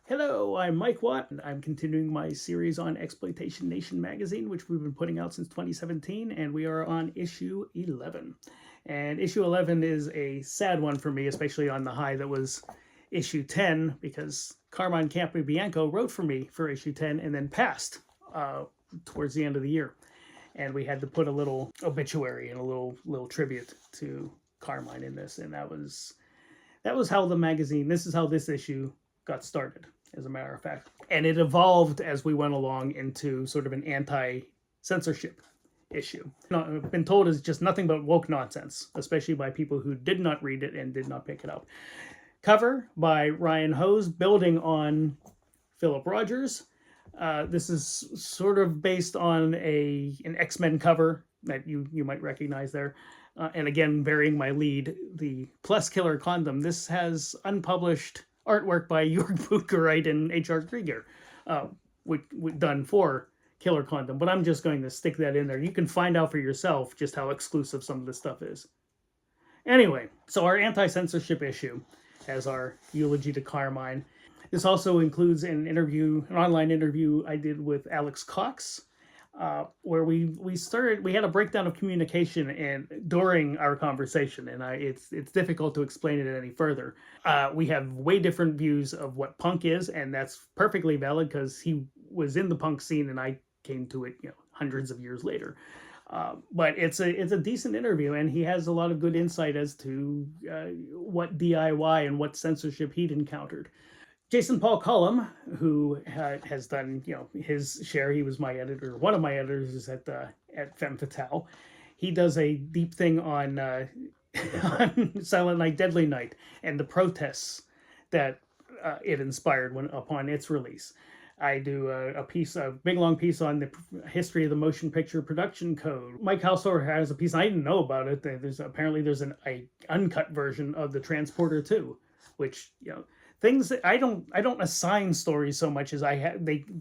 Hello, I'm Mike Watt, and I'm continuing my series on Exploitation Nation magazine, which we've been putting out since 2017, and we are on issue 11. And issue 11 is a sad one for me, especially on the high that was issue 10, because Carmine Capobianco wrote for me for issue 10 and then passed towards the end of the year. And we had to put a little obituary and a little tribute to Carmine in this, and that was how the magazine, this is how this issue got started, as a matter of fact. And it evolved as we went along into sort of an anti-censorship issue. I've been told it's just nothing but woke nonsense, especially by people who did not read it and did not pick it up. Cover by Ryan Hose, building on Philip Rogers. This is sort of based on an X-Men cover that you might recognize there. And again, varying my lead, the Plus Killer Condom. This has unpublished artwork by Jörg Buttgereit and H.R. Krieger, done for Killer Condom, but I'm just going to stick that in there. You can find out for yourself just how exclusive some of this stuff is. Anyway, so our anti-censorship issue has our eulogy to Carmine. This also includes an online interview I did with Alex Cox, where we had a breakdown of communication during our conversation, and it's difficult to explain it any further. We have way different views of what punk is, and that's perfectly valid because he was in the punk scene and I came to it, hundreds of years later. But it's a decent interview, and he has a lot of good insight as to what DIY and what censorship he'd encountered. Jason Paul Cullum, who has done his share, he was my editor, one of my editors at Femme Fatale. He does a deep thing on on Silent Night, Deadly Night, and the protests that it inspired upon its release. I do a big long piece on the history of the motion picture production code. Mike Halsor has a piece, I didn't know about it. There's an uncut version of the Transporter 2, which things that I don't assign stories so much as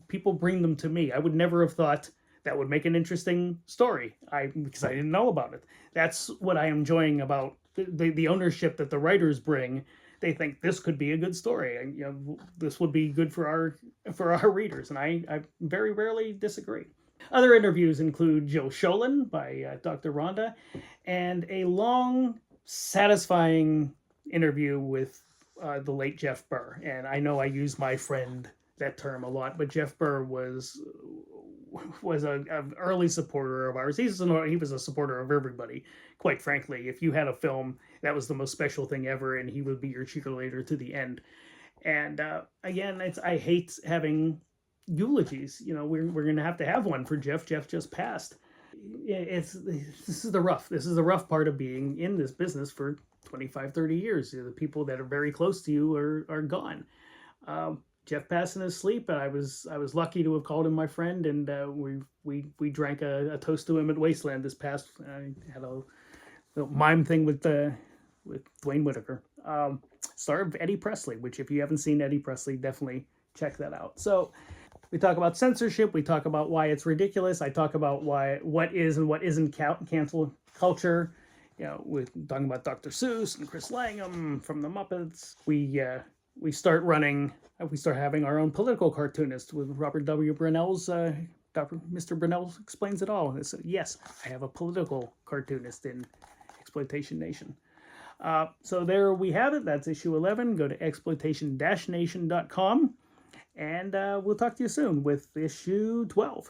people bring them to me. I would never have thought that would make an interesting story because I didn't know about it. That's what I am enjoying about the ownership that the writers bring. They think this could be a good story, and this would be good for our readers, and I very rarely disagree. Other interviews include Jill Sholin by Dr. Rhonda, and a long, satisfying interview with the late Jeff Burr. And I know I use my friend that term a lot, but Jeff Burr was an early supporter of ours. He was a supporter of everybody, quite frankly. If you had a film, that was the most special thing ever, and he would be your cheerleader to the end. And again, I hate having eulogies. We're going to have one for Jeff. Jeff just passed. This is the rough part of being in this business for 25, 30 years. The people that are very close to you are gone. Jeff passed in his sleep, and I was lucky to have called him my friend, and we drank a toast to him at Wasteland this past. I had a little mime thing with Dwayne Whitaker. Star of Eddie Presley, which if you haven't seen Eddie Presley, definitely check that out. So we talk about censorship. We talk about why it's ridiculous. I talk about what is and what isn't cancel culture. We're talking about Dr. Seuss and Chris Langham from the Muppets. We start having our own political cartoonist with Robert W. Brunel's Mr. Brunel Explains It All. So, yes, I have a political cartoonist in Exploitation Nation. So there we have it. That's issue 11. Go to exploitation-nation.com, and we'll talk to you soon with issue 12.